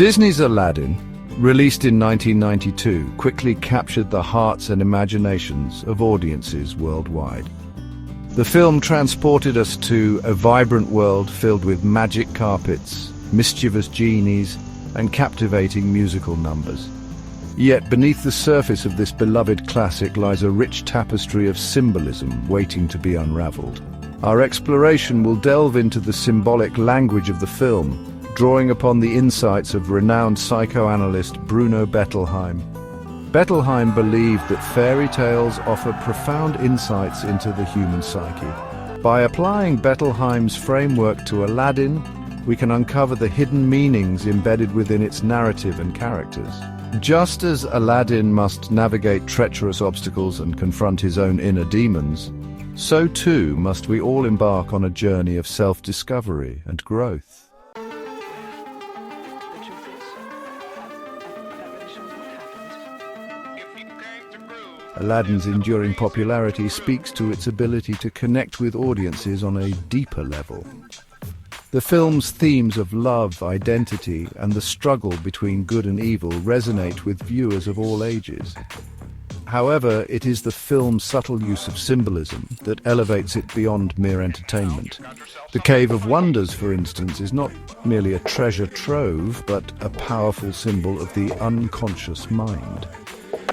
Disney's Aladdin, released in 1992, quickly captured the hearts and imaginations of audiences worldwide. The film transported us to a vibrant world filled with magic carpets, mischievous genies, and captivating musical numbers. Yet beneath the surface of this beloved classic lies a rich tapestry of symbolism waiting to be unraveled. Our exploration will delve into the symbolic language of the film, drawing upon the insights of renowned psychoanalyst Bruno Bettelheim. Bettelheim believed that fairy tales offer profound insights into the human psyche. By applying Bettelheim's framework to Aladdin, we can uncover the hidden meanings embedded within its narrative and characters. Just as Aladdin must navigate treacherous obstacles and confront his own inner demons, so too must we all embark on a journey of self-discovery and growth. Aladdin's enduring popularity speaks to its ability to connect with audiences on a deeper level. The film's themes of love, identity, and the struggle between good and evil resonate with viewers of all ages. However, it is the film's subtle use of symbolism that elevates it beyond mere entertainment. The Cave of Wonders, for instance, is not merely a treasure trove, but a powerful symbol of the unconscious mind.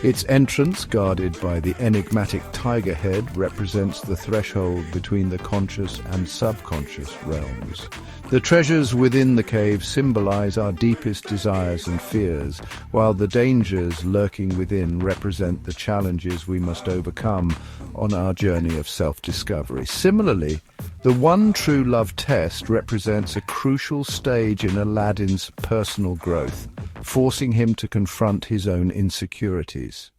Its entrance, guarded by the enigmatic tiger head, represents the threshold between the conscious and subconscious realms. The treasures within the cave symbolize our deepest desires and fears, while the dangers lurking within represent the challenges we must overcome on our journey of self-discovery. Similarly, the one true love test represents a crucial stage in Aladdin's personal growth, forcing him to confront his own insecurities.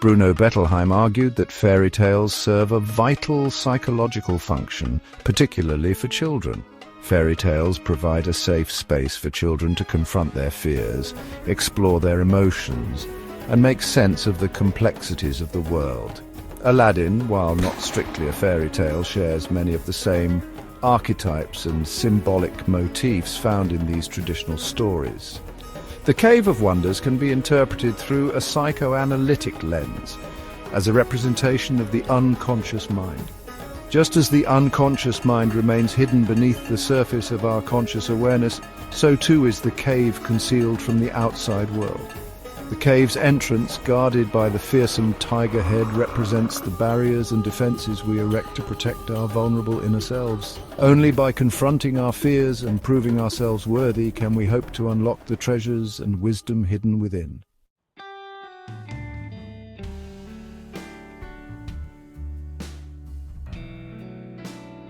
Bruno Bettelheim argued that fairy tales serve a vital psychological function, particularly for children. Fairy tales provide a safe space for children to confront their fears, explore their emotions, and make sense of the complexities of the world. Aladdin, while not strictly a fairy tale, shares many of the same archetypes and symbolic motifs found in these traditional stories. The Cave of Wonders can be interpreted through a psychoanalytic lens, as a representation of the unconscious mind. Just as the unconscious mind remains hidden beneath the surface of our conscious awareness, so too is the cave concealed from the outside world. The cave's entrance, guarded by the fearsome tiger head, represents the barriers and defenses we erect to protect our vulnerable inner selves. Only by confronting our fears and proving ourselves worthy can we hope to unlock the treasures and wisdom hidden within.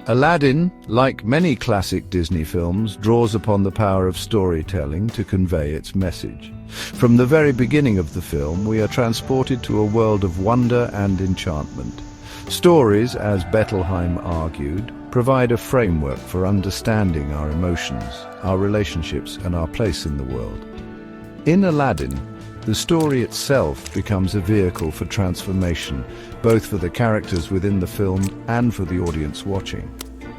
Aladdin, like many classic Disney films, draws upon the power of storytelling to convey its message. From the very beginning of the film, we are transported to a world of wonder and enchantment. Stories, as Bettelheim argued, provide a framework for understanding our emotions, our relationships, and our place in the world. In Aladdin, the story itself becomes a vehicle for transformation, both for the characters within the film and for the audience watching.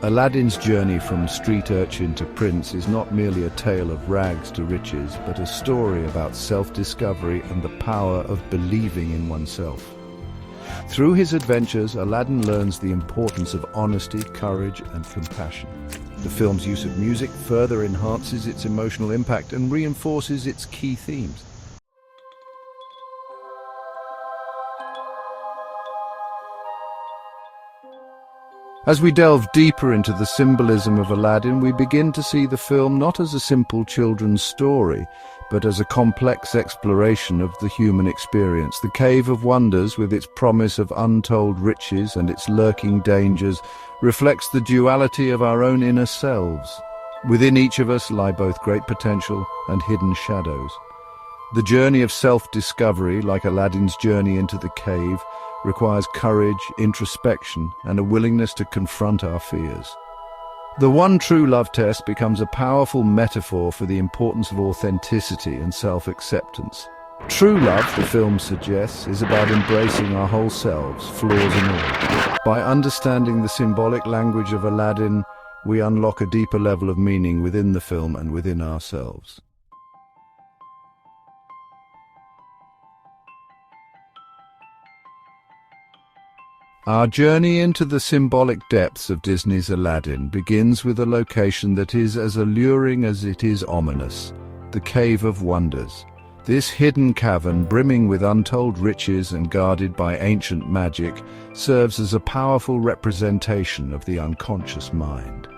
Aladdin's journey from street urchin to prince is not merely a tale of rags to riches, but a story about self-discovery and the power of believing in oneself. Through his adventures, Aladdin learns the importance of honesty, courage, and compassion. The film's use of music further enhances its emotional impact and reinforces its key themes. As we delve deeper into the symbolism of Aladdin, we begin to see the film not as a simple children's story, but as a complex exploration of the human experience. The Cave of Wonders, with its promise of untold riches and its lurking dangers, reflects the duality of our own inner selves. Within each of us lie both great potential and hidden shadows. The journey of self-discovery, like Aladdin's journey into the cave, requires courage, introspection, and a willingness to confront our fears. The one true love test becomes a powerful metaphor for the importance of authenticity and self-acceptance. True love, the film suggests, is about embracing our whole selves, flaws and all. By understanding the symbolic language of Aladdin, we unlock a deeper level of meaning within the film and within ourselves. Our journey into the symbolic depths of Disney's Aladdin begins with a location that is as alluring as it is ominous, the Cave of Wonders. This hidden cavern, brimming with untold riches and guarded by ancient magic, serves as a powerful representation of the unconscious mind.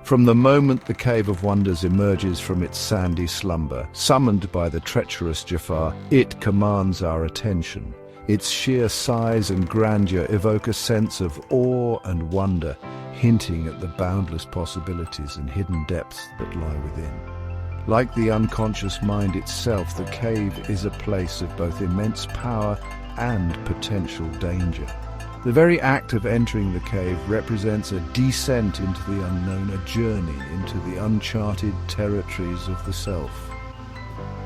From the moment the Cave of Wonders emerges from its sandy slumber, summoned by the treacherous Jafar, it commands our attention. Its sheer size and grandeur evoke a sense of awe and wonder, hinting at the boundless possibilities and hidden depths that lie within. Like the unconscious mind itself, the cave is a place of both immense power and potential danger. The very act of entering the cave represents a descent into the unknown, a journey into the uncharted territories of the self.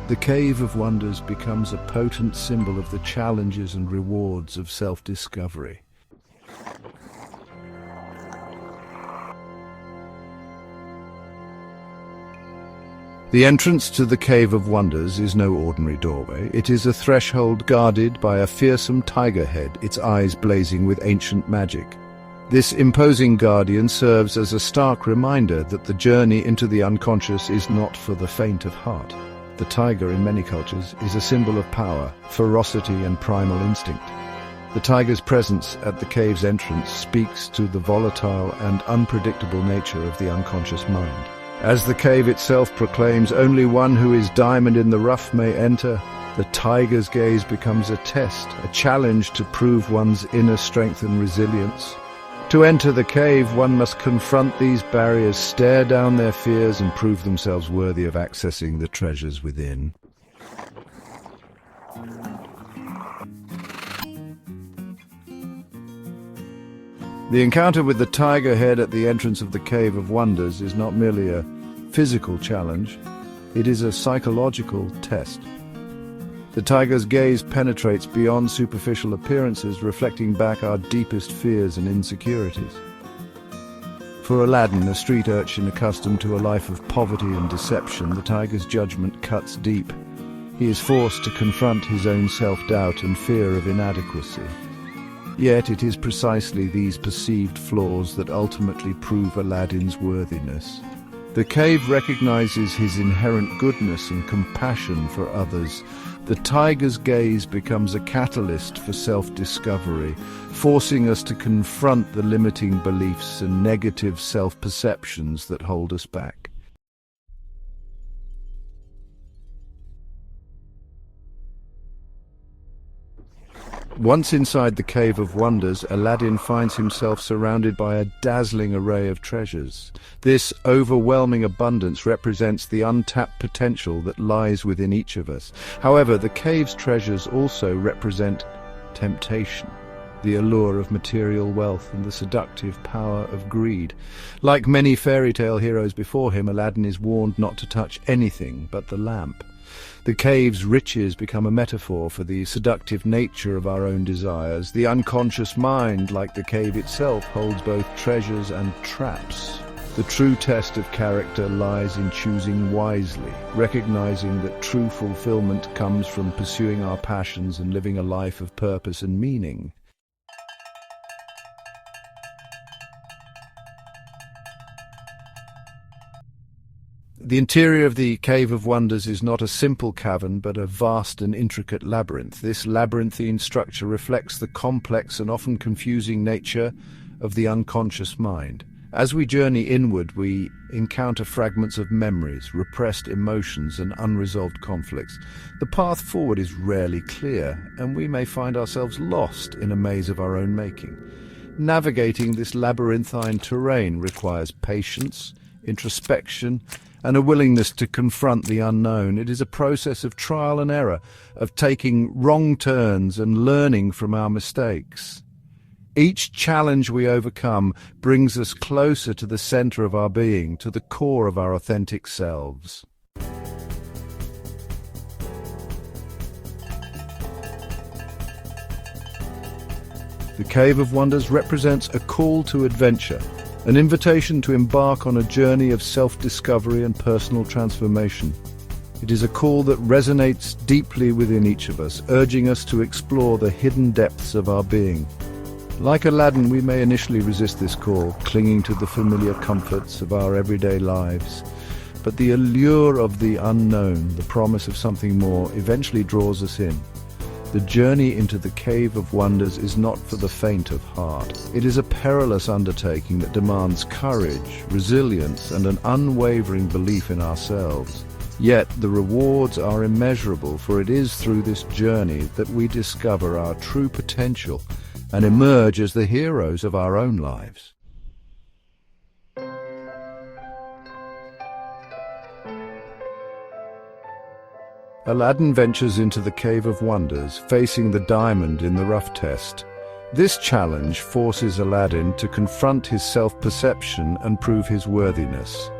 The Cave of Wonders becomes a potent symbol of the challenges and rewards of self-discovery. The entrance to the Cave of Wonders is no ordinary doorway. It is a threshold guarded by a fearsome tiger head, its eyes blazing with ancient magic. This imposing guardian serves as a stark reminder that the journey into the unconscious is not for the faint of heart. The tiger in many cultures is a symbol of power, ferocity and primal instinct. The tiger's presence at the cave's entrance speaks to the volatile and unpredictable nature of the unconscious mind. As the cave itself proclaims, only one who is diamond in the rough may enter, the tiger's gaze becomes a test, a challenge to prove one's inner strength and resilience. To enter the cave, one must confront these barriers, stare down their fears, and prove themselves worthy of accessing the treasures within. The encounter with the tiger head at the entrance of the Cave of Wonders is not merely a physical challenge, it is a psychological test. The tiger's gaze penetrates beyond superficial appearances, reflecting back our deepest fears and insecurities. For Aladdin, a street urchin accustomed to a life of poverty and deception, the tiger's judgment cuts deep. He is forced to confront his own self-doubt and fear of inadequacy. Yet it is precisely these perceived flaws that ultimately prove Aladdin's worthiness. The cave recognizes his inherent goodness and compassion for others. The tiger's gaze becomes a catalyst for self-discovery, forcing us to confront the limiting beliefs and negative self-perceptions that hold us back. Once inside the Cave of Wonders, Aladdin finds himself surrounded by a dazzling array of treasures. This overwhelming abundance represents the untapped potential that lies within each of us. However, the cave's treasures also represent temptation, the allure of material wealth and the seductive power of greed. Like many fairy tale heroes before him, Aladdin is warned not to touch anything but the lamp. The cave's riches become a metaphor for the seductive nature of our own desires. The unconscious mind, like the cave itself, holds both treasures and traps. The true test of character lies in choosing wisely, recognizing that true fulfillment comes from pursuing our passions and living a life of purpose and meaning. The interior of the Cave of Wonders is not a simple cavern, but a vast and intricate labyrinth. This labyrinthine structure reflects the complex and often confusing nature of the unconscious mind. As we journey inward, we encounter fragments of memories, repressed emotions, and unresolved conflicts. The path forward is rarely clear, and we may find ourselves lost in a maze of our own making. Navigating this labyrinthine terrain requires patience, introspection, and a willingness to confront the unknown. It is a process of trial and error, of taking wrong turns and learning from our mistakes. Each challenge we overcome brings us closer to the center of our being, to the core of our authentic selves. The Cave of Wonders represents a call to adventure, an invitation to embark on a journey of self-discovery and personal transformation. It is a call that resonates deeply within each of us, urging us to explore the hidden depths of our being. Like Aladdin, we may initially resist this call, clinging to the familiar comforts of our everyday lives. But the allure of the unknown, the promise of something more, eventually draws us in. The journey into the Cave of Wonders is not for the faint of heart. It is a perilous undertaking that demands courage, resilience, and an unwavering belief in ourselves. Yet the rewards are immeasurable, for it is through this journey that we discover our true potential and emerge as the heroes of our own lives. Aladdin ventures into the Cave of Wonders, facing the diamond in the rough test. This challenge forces Aladdin to confront his self-perception and prove his worthiness.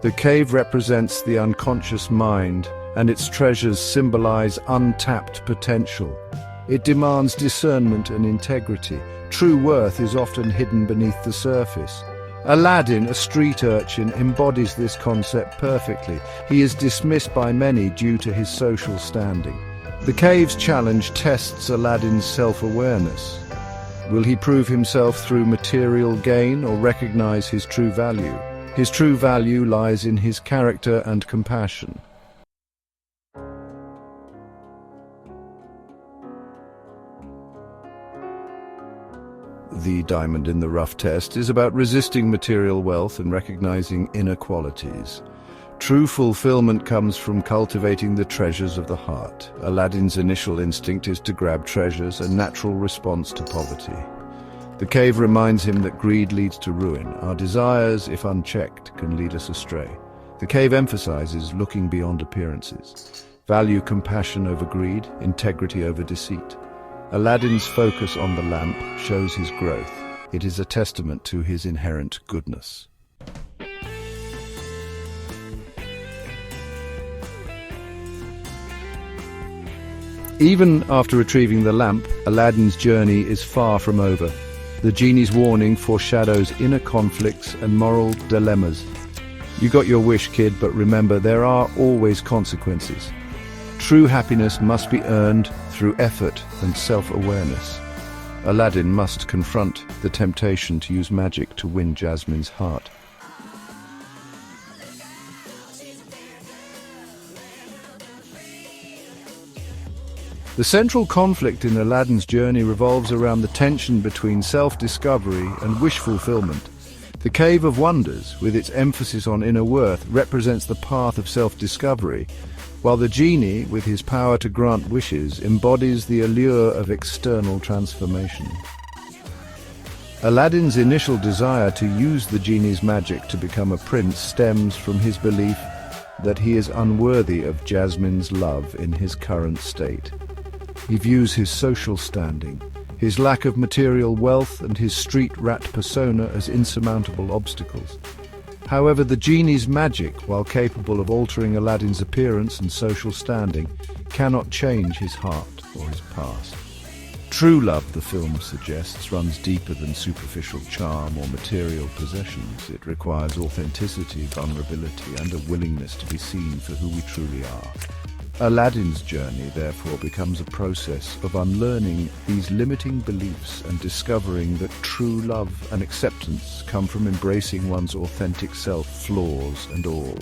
The cave represents the unconscious mind, and its treasures symbolize untapped potential. It demands discernment and integrity. True worth is often hidden beneath the surface. Aladdin, a street urchin, embodies this concept perfectly. He is dismissed by many due to his social standing. The cave's challenge tests Aladdin's self-awareness. Will he prove himself through material gain or recognize his true value? His true value lies in his character and compassion. The diamond in the rough test is about resisting material wealth and recognizing inner qualities. True fulfillment comes from cultivating the treasures of the heart. Aladdin's initial instinct is to grab treasures, a natural response to poverty. The cave reminds him that greed leads to ruin. Our desires, if unchecked, can lead us astray. The cave emphasizes looking beyond appearances. Value compassion over greed, integrity over deceit. Aladdin's focus on the lamp shows his growth. It is a testament to his inherent goodness. Even after retrieving the lamp, Aladdin's journey is far from over. The genie's warning foreshadows inner conflicts and moral dilemmas. You got your wish, kid, but remember, there are always consequences. True happiness must be earned through effort and self-awareness. Aladdin must confront the temptation to use magic to win Jasmine's heart. The central conflict in Aladdin's journey revolves around the tension between self-discovery and wish fulfillment. The Cave of Wonders, with its emphasis on inner worth, represents the path of self-discovery, while the genie, with his power to grant wishes, embodies the allure of external transformation. Aladdin's initial desire to use the genie's magic to become a prince stems from his belief that he is unworthy of Jasmine's love in his current state. He views his social standing, his lack of material wealth, and his street rat persona as insurmountable obstacles. However, the genie's magic, while capable of altering Aladdin's appearance and social standing, cannot change his heart or his past. True love, the film suggests, runs deeper than superficial charm or material possessions. It requires authenticity, vulnerability, and a willingness to be seen for who we truly are. Aladdin's journey, therefore, becomes a process of unlearning these limiting beliefs and discovering that true love and acceptance come from embracing one's authentic self, flaws and all.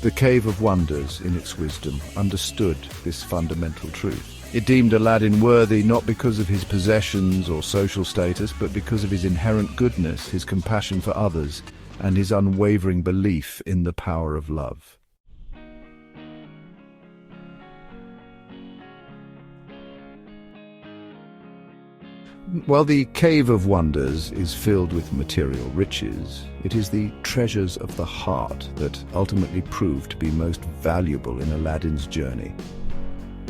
The Cave of Wonders, in its wisdom, understood this fundamental truth. It deemed Aladdin worthy not because of his possessions or social status, but because of his inherent goodness, his compassion for others, and his unwavering belief in the power of love. While the Cave of Wonders is filled with material riches, it is the treasures of the heart that ultimately prove to be most valuable in Aladdin's journey.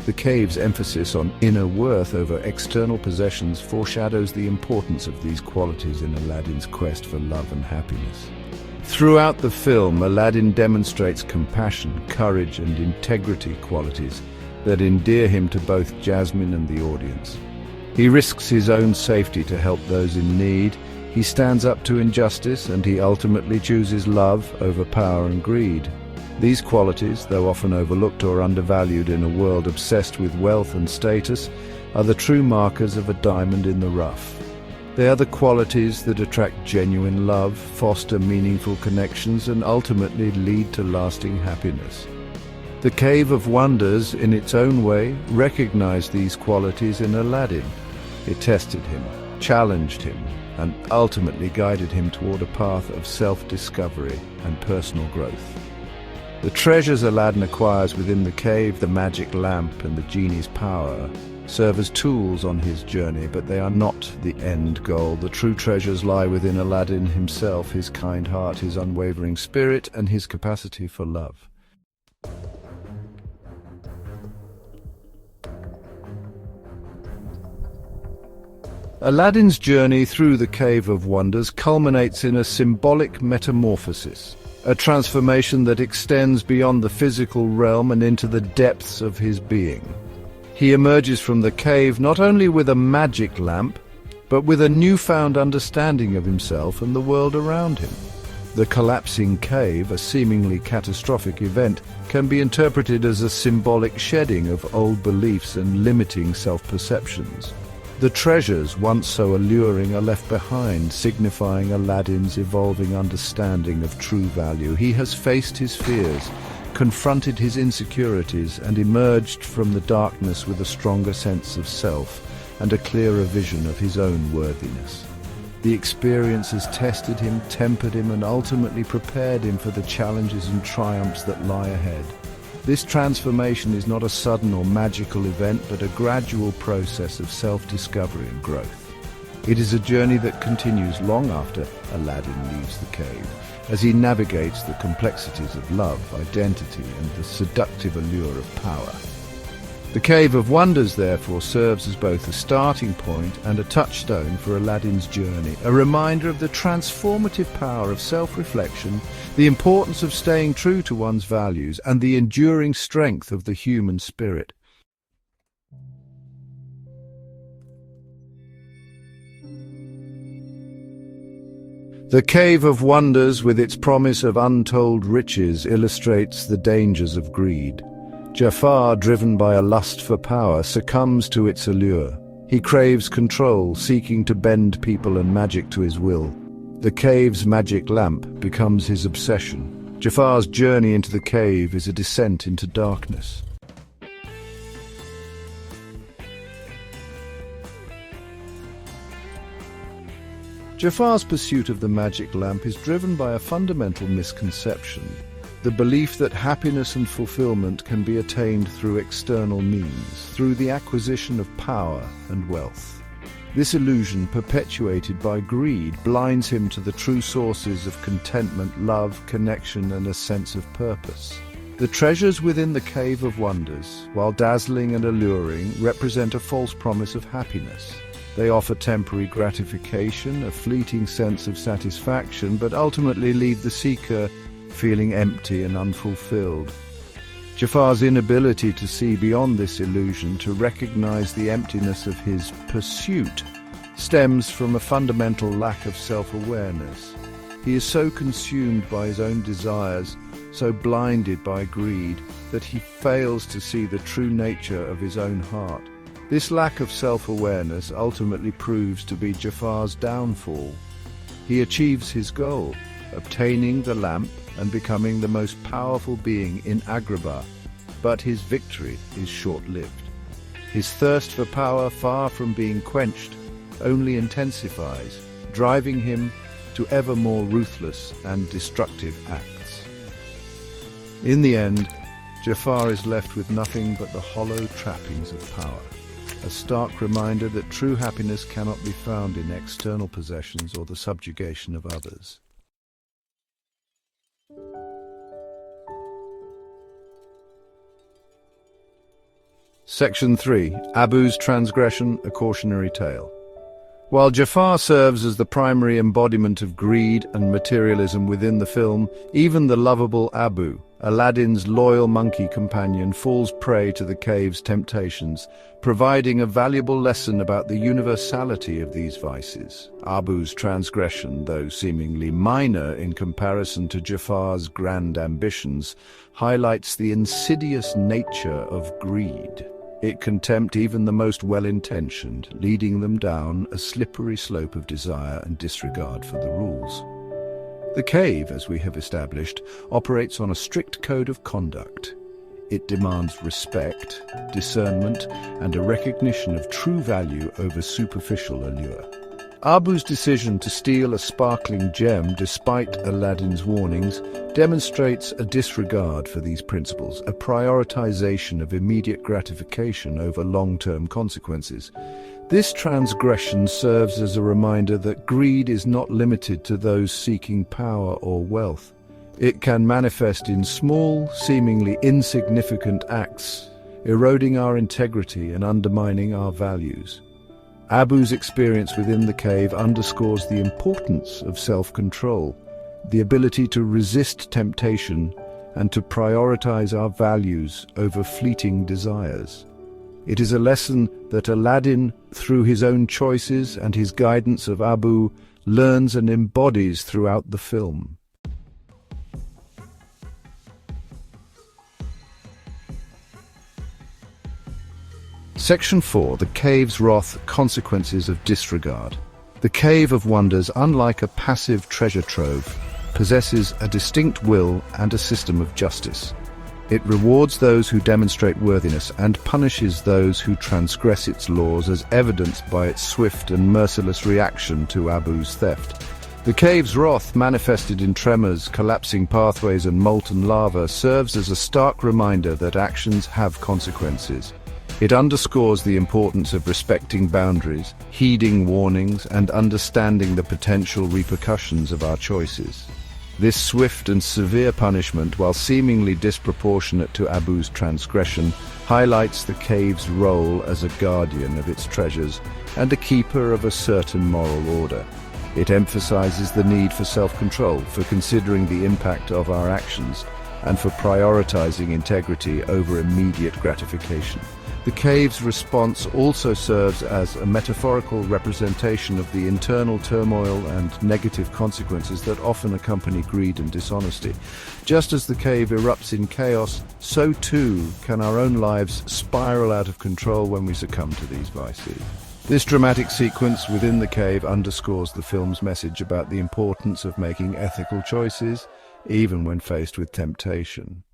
The cave's emphasis on inner worth over external possessions foreshadows the importance of these qualities in Aladdin's quest for love and happiness. Throughout the film, Aladdin demonstrates compassion, courage, and integrity qualities that endear him to both Jasmine and the audience. He risks his own safety to help those in need. He stands up to injustice, and he ultimately chooses love over power and greed. These qualities, though often overlooked or undervalued in a world obsessed with wealth and status, are the true markers of a diamond in the rough. They are the qualities that attract genuine love, foster meaningful connections, and ultimately lead to lasting happiness. The Cave of Wonders, in its own way, recognized these qualities in Aladdin. It tested him, challenged him, and ultimately guided him toward a path of self-discovery and personal growth. The treasures Aladdin acquires within the cave, the magic lamp and the genie's power, serve as tools on his journey, but they are not the end goal. The true treasures lie within Aladdin himself, his kind heart, his unwavering spirit, and his capacity for love. Aladdin's journey through the Cave of Wonders culminates in a symbolic metamorphosis, a transformation that extends beyond the physical realm and into the depths of his being. He emerges from the cave not only with a magic lamp, but with a newfound understanding of himself and the world around him. The collapsing cave, a seemingly catastrophic event, can be interpreted as a symbolic shedding of old beliefs and limiting self-perceptions. The treasures, once so alluring, are left behind, signifying Aladdin's evolving understanding of true value. He has faced his fears, confronted his insecurities, and emerged from the darkness with a stronger sense of self and a clearer vision of his own worthiness. The experience has tested him, tempered him, and ultimately prepared him for the challenges and triumphs that lie ahead. This transformation is not a sudden or magical event, but a gradual process of self-discovery and growth. It is a journey that continues long after Aladdin leaves the cave, as he navigates the complexities of love, identity, and the seductive allure of power. The Cave of Wonders, therefore, serves as both a starting point and a touchstone for Aladdin's journey, a reminder of the transformative power of self-reflection, the importance of staying true to one's values, and the enduring strength of the human spirit. The Cave of Wonders, with its promise of untold riches, illustrates the dangers of greed. Jafar, driven by a lust for power, succumbs to its allure. He craves control, seeking to bend people and magic to his will. The cave's magic lamp becomes his obsession. Jafar's journey into the cave is a descent into darkness. Jafar's pursuit of the magic lamp is driven by a fundamental misconception: the belief that happiness and fulfillment can be attained through external means, through the acquisition of power and wealth. This illusion, perpetuated by greed, blinds him to the true sources of contentment, love, connection, and a sense of purpose. The treasures within the Cave of Wonders, while dazzling and alluring, represent a false promise of happiness. They offer temporary gratification, a fleeting sense of satisfaction, but ultimately leave the seeker feeling empty and unfulfilled. Jafar's inability to see beyond this illusion, to recognize the emptiness of his pursuit, stems from a fundamental lack of self-awareness. He is so consumed by his own desires, so blinded by greed, that he fails to see the true nature of his own heart. This lack of self-awareness ultimately proves to be Jafar's downfall. He achieves his goal, obtaining the lamp and becoming the most powerful being in Agrabah, but his victory is short-lived. His thirst for power, far from being quenched, only intensifies, driving him to ever more ruthless and destructive acts. In the end, Jafar is left with nothing but the hollow trappings of power, a stark reminder that true happiness cannot be found in external possessions or the subjugation of others. Section 3. Abu's Transgression, a Cautionary Tale. While Jafar serves as the primary embodiment of greed and materialism within the film, even the lovable Abu, Aladdin's loyal monkey companion, falls prey to the cave's temptations, providing a valuable lesson about the universality of these vices. Abu's transgression, though seemingly minor in comparison to Jafar's grand ambitions, highlights the insidious nature of greed. It can tempt even the most well-intentioned, leading them down a slippery slope of desire and disregard for the rules. The cave, as we have established, operates on a strict code of conduct. It demands respect, discernment, and a recognition of true value over superficial allure. Abu's decision to steal a sparkling gem despite Aladdin's warnings demonstrates a disregard for these principles, a prioritization of immediate gratification over long-term consequences. This transgression serves as a reminder that greed is not limited to those seeking power or wealth. It can manifest in small, seemingly insignificant acts, eroding our integrity and undermining our values. Abu's experience within the cave underscores the importance of self-control, the ability to resist temptation and to prioritize our values over fleeting desires. It is a lesson that Aladdin, through his own choices and his guidance of Abu, learns and embodies throughout the film. Section 4. The Cave's Wrath, Consequences of Disregard. The Cave of Wonders, unlike a passive treasure trove, possesses a distinct will and a system of justice. It rewards those who demonstrate worthiness and punishes those who transgress its laws, as evidenced by its swift and merciless reaction to Abu's theft. The cave's wrath, manifested in tremors, collapsing pathways and molten lava, serves as a stark reminder that actions have consequences. It underscores the importance of respecting boundaries, heeding warnings, and understanding the potential repercussions of our choices. This swift and severe punishment, while seemingly disproportionate to Abu's transgression, highlights the cave's role as a guardian of its treasures and a keeper of a certain moral order. It emphasizes the need for self-control, for considering the impact of our actions, and for prioritizing integrity over immediate gratification. The cave's response also serves as a metaphorical representation of the internal turmoil and negative consequences that often accompany greed and dishonesty. Just as the cave erupts in chaos, so too can our own lives spiral out of control when we succumb to these vices. This dramatic sequence within the cave underscores the film's message about the importance of making ethical choices, even when faced with temptation.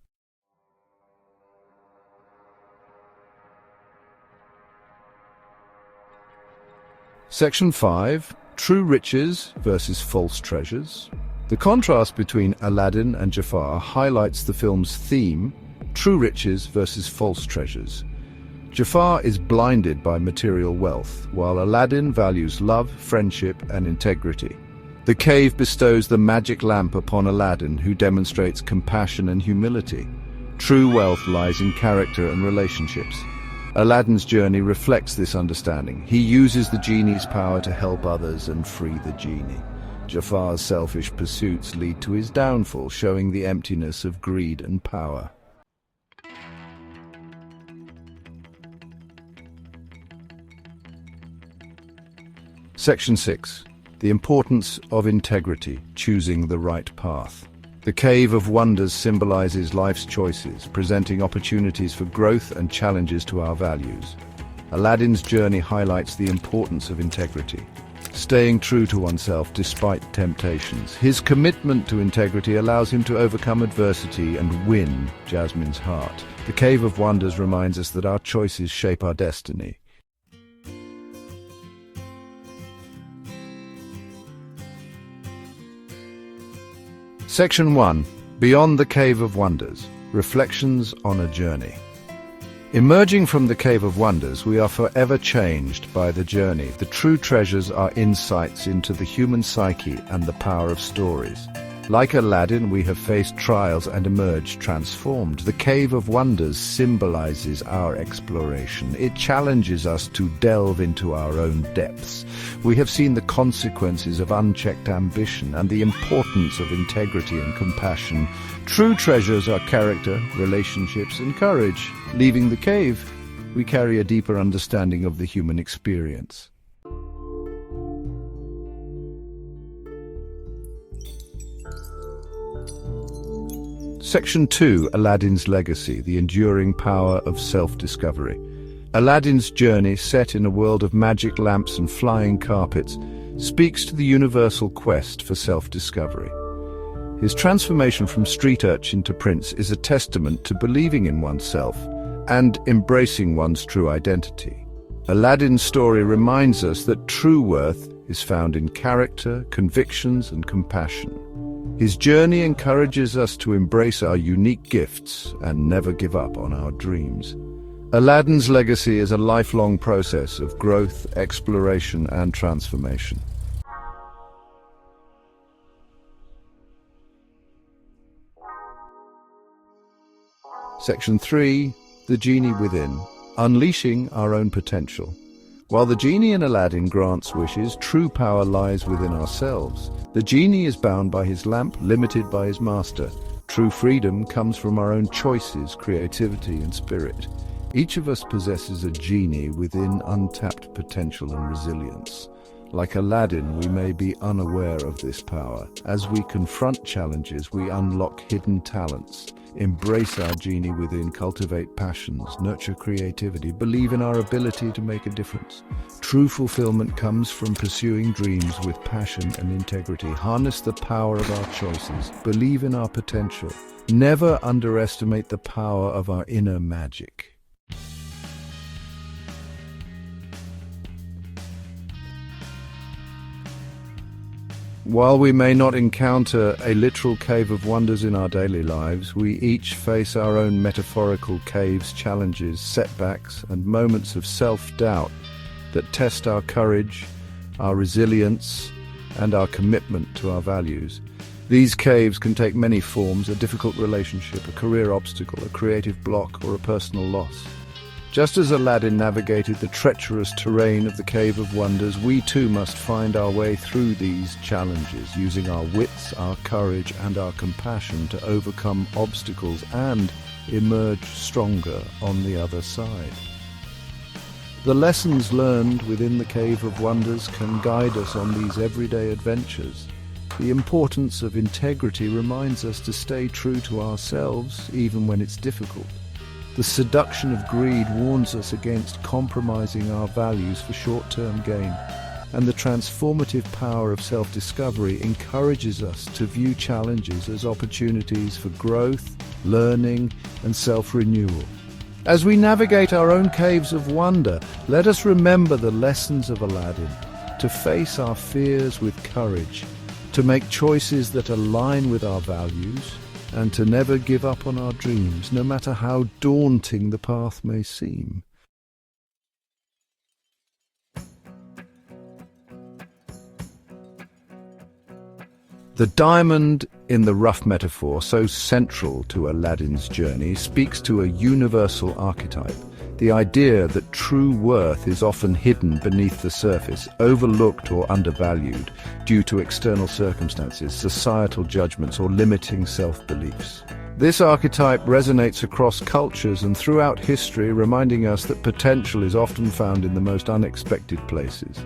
Section 5. True Riches versus False Treasures. The contrast between Aladdin and Jafar highlights the film's theme, true riches versus false treasures. Jafar is blinded by material wealth, while Aladdin values love, friendship, and integrity. The cave bestows the magic lamp upon Aladdin, who demonstrates compassion and humility. True wealth lies in character and relationships. Aladdin's journey reflects this understanding. He uses the genie's power to help others and free the genie. Jafar's selfish pursuits lead to his downfall, showing the emptiness of greed and power. Section 6. The importance of integrity, choosing the right path. The Cave of Wonders symbolizes life's choices, presenting opportunities for growth and challenges to our values. Aladdin's journey highlights the importance of integrity, staying true to oneself despite temptations. His commitment to integrity allows him to overcome adversity and win Jasmine's heart. The Cave of Wonders reminds us that our choices shape our destiny. Section 1. Beyond the Cave of Wonders. Reflections on a Journey. Emerging from the Cave of Wonders, we are forever changed by the journey. The true treasures are insights into the human psyche and the power of stories. Like Aladdin, we have faced trials and emerged transformed. The Cave of Wonders symbolizes our exploration. It challenges us to delve into our own depths. We have seen the consequences of unchecked ambition and the importance of integrity and compassion. True treasures are character, relationships, and courage. Leaving the cave, we carry a deeper understanding of the human experience. Section 2, Aladdin's Legacy, the enduring power of self-discovery. Aladdin's journey, set in a world of magic lamps and flying carpets, speaks to the universal quest for self-discovery. His transformation from street urchin to prince is a testament to believing in oneself and embracing one's true identity. Aladdin's story reminds us that true worth is found in character, convictions, and compassion. His journey encourages us to embrace our unique gifts and never give up on our dreams. Aladdin's legacy is a lifelong process of growth, exploration, and transformation. Section 3, The Genie Within, Unleashing Our Own Potential. While the genie in Aladdin grants wishes, true power lies within ourselves. The genie is bound by his lamp, limited by his master. True freedom comes from our own choices, creativity, and spirit. Each of us possesses a genie within untapped potential and resilience. Like Aladdin, we may be unaware of this power. As we confront challenges, we unlock hidden talents. Embrace our genie within, cultivate passions, nurture creativity, believe in our ability to make a difference. True fulfillment comes from pursuing dreams with passion and integrity. Harness the power of our choices, believe in our potential. Never underestimate the power of our inner magic. While we may not encounter a literal cave of wonders in our daily lives, we each face our own metaphorical caves, challenges, setbacks, and moments of self-doubt that test our courage, our resilience, and our commitment to our values. These caves can take many forms: a difficult relationship, a career obstacle, a creative block, or a personal loss. Just as Aladdin navigated the treacherous terrain of the Cave of Wonders, we too must find our way through these challenges, using our wits, our courage, and our compassion to overcome obstacles and emerge stronger on the other side. The lessons learned within the Cave of Wonders can guide us on these everyday adventures. The importance of integrity reminds us to stay true to ourselves, even when it's difficult. The seduction of greed warns us against compromising our values for short-term gain, and the transformative power of self-discovery encourages us to view challenges as opportunities for growth, learning, and self-renewal. As we navigate our own caves of wonder, let us remember the lessons of Aladdin, to face our fears with courage, to make choices that align with our values, and to never give up on our dreams, no matter how daunting the path may seem. The diamond in the rough metaphor, so central to Aladdin's journey, speaks to a universal archetype. The idea that true worth is often hidden beneath the surface, overlooked or undervalued due to external circumstances, societal judgments, or limiting self-beliefs. This archetype resonates across cultures and throughout history, reminding us that potential is often found in the most unexpected places.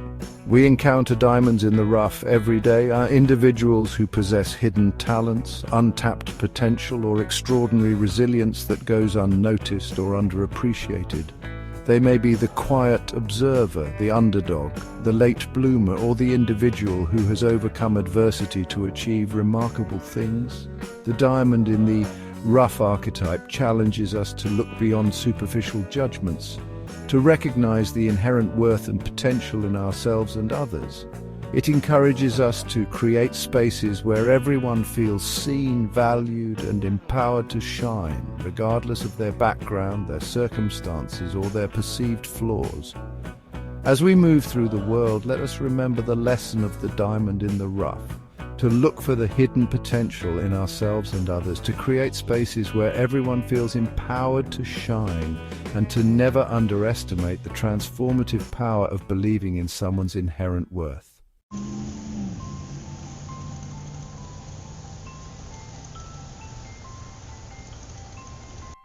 We encounter diamonds in the rough every day, are individuals who possess hidden talents, untapped potential, or extraordinary resilience that goes unnoticed or underappreciated. They may be the quiet observer, the underdog, the late bloomer, or the individual who has overcome adversity to achieve remarkable things. The diamond in the rough archetype challenges us to look beyond superficial judgments, to recognize the inherent worth and potential in ourselves and others. It encourages us to create spaces where everyone feels seen, valued, and empowered to shine, regardless of their background, their circumstances, or their perceived flaws. As we move through the world, let us remember the lesson of the diamond in the rough. to look for the hidden potential in ourselves and others, to create spaces where everyone feels empowered to shine, and to never underestimate the transformative power of believing in someone's inherent worth.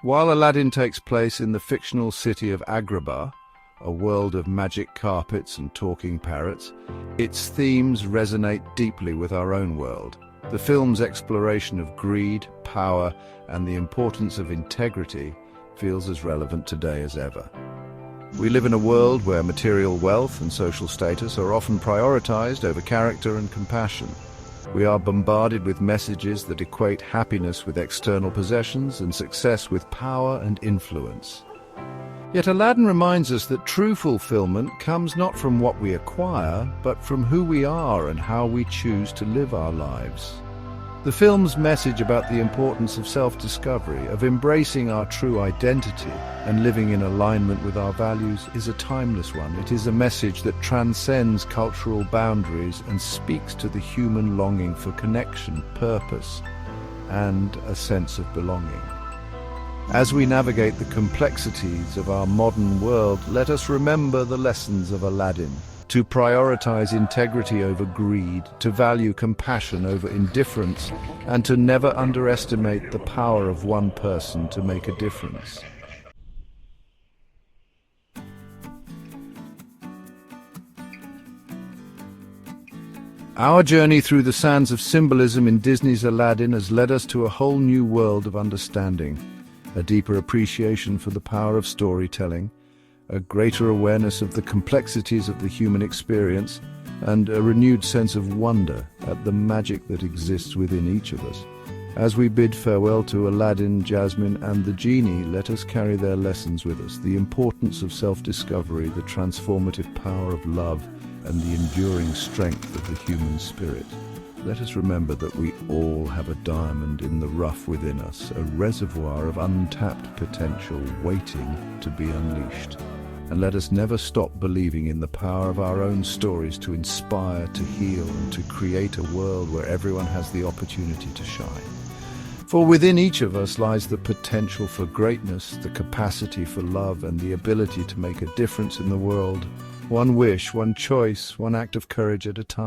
While Aladdin takes place in the fictional city of Agrabah, a world of magic carpets and talking parrots, its themes resonate deeply with our own world. The film's exploration of greed, power, and the importance of integrity feels as relevant today as ever. We live in a world where material wealth and social status are often prioritized over character and compassion. We are bombarded with messages that equate happiness with external possessions and success with power and influence. Yet Aladdin reminds us that true fulfillment comes not from what we acquire, but from who we are and how we choose to live our lives. The film's message about the importance of self-discovery, of embracing our true identity and living in alignment with our values, is a timeless one. It is a message that transcends cultural boundaries and speaks to the human longing for connection, purpose, and a sense of belonging. As we navigate the complexities of our modern world, let us remember the lessons of Aladdin: to prioritize integrity over greed, to value compassion over indifference, and to never underestimate the power of one person to make a difference. Our journey through the sands of symbolism in Disney's Aladdin has led us to a whole new world of understanding, a deeper appreciation for the power of storytelling, a greater awareness of the complexities of the human experience, and a renewed sense of wonder at the magic that exists within each of us. As we bid farewell to Aladdin, Jasmine, and the genie, let us carry their lessons with us: the importance of self-discovery, the transformative power of love, and the enduring strength of the human spirit. Let us remember that we all have a diamond in the rough within us, a reservoir of untapped potential waiting to be unleashed. And let us never stop believing in the power of our own stories to inspire, to heal, and to create a world where everyone has the opportunity to shine. For within each of us lies the potential for greatness, the capacity for love, and the ability to make a difference in the world. One wish, one choice, one act of courage at a time.